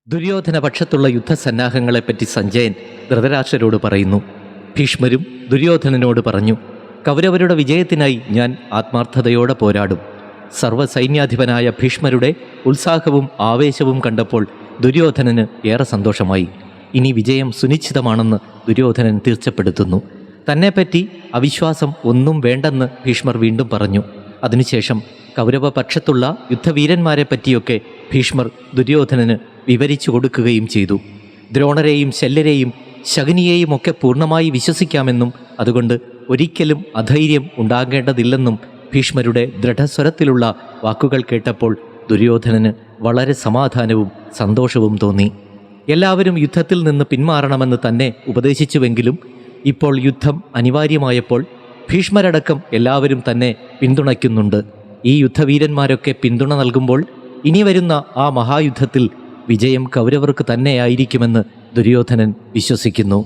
ദുര്യോധന പക്ഷത്തുള്ള യുദ്ധസന്നാഹങ്ങളെപ്പറ്റി സഞ്ജയൻ ധൃതരാഷ്ട്രരോട് പറയുന്നു. ഭീഷ്മരും ദുര്യോധനനോട് പറഞ്ഞു, കൗരവരുടെ വിജയത്തിനായി ഞാൻ ആത്മാർത്ഥതയോടെ പോരാടും. സർവ്വസൈന്യാധിപനായ ഭീഷ്മരുടെ ഉത്സാഹവും ആവേശവും കണ്ടപ്പോൾ ദുര്യോധനന് ഏറെ സന്തോഷമായി. ഇനി വിജയം സുനിശ്ചിതമാണെന്ന് ദുര്യോധനൻ തീർച്ചപ്പെടുത്തുന്നു. തന്നെപ്പറ്റി അവിശ്വാസം ഒന്നും വേണ്ടെന്ന് ഭീഷ്മർ വീണ്ടും പറഞ്ഞു. അതിനുശേഷം കൗരവപക്ഷത്തുള്ള യുദ്ധവീരന്മാരെ പറ്റിയൊക്കെ ഭീഷ്മർ ദുര്യോധനന് വിവരിച്ചു കൊടുക്കുകയും ചെയ്തു. ദ്രോണരെയും ശല്യരെയും ശകുനിയെയും ഒക്കെ പൂർണ്ണമായി വിശ്വസിക്കാമെന്നും അതുകൊണ്ട് ഒരിക്കലും അധൈര്യം ഉണ്ടാകേണ്ടതില്ലെന്നും ഭീഷ്മരുടെ ദൃഢസ്വരത്തിലുള്ള വാക്കുകൾ കേട്ടപ്പോൾ ദുര്യോധനന് വളരെ സമാധാനവും സന്തോഷവും തോന്നി. എല്ലാവരും യുദ്ധത്തിൽ നിന്ന് പിന്മാറണമെന്ന് തന്നെ ഉപദേശിച്ചുവെങ്കിലും ഇപ്പോൾ യുദ്ധം അനിവാര്യമായപ്പോൾ ഭീഷ്മരടക്കം എല്ലാവരും തന്നെ പിന്തുണയ്ക്കുന്നുണ്ട്. ഈ യുദ്ധവീരന്മാരൊക്കെ പിന്തുണ നൽകുമ്പോൾ ഇനി വരുന്ന ആ മഹായുദ്ധത്തിൽ വിജയം കൗരവർക്ക് തന്നെയായിരിക്കുമെന്ന് ദുര്യോധനൻ വിശ്വസിക്കുന്നു.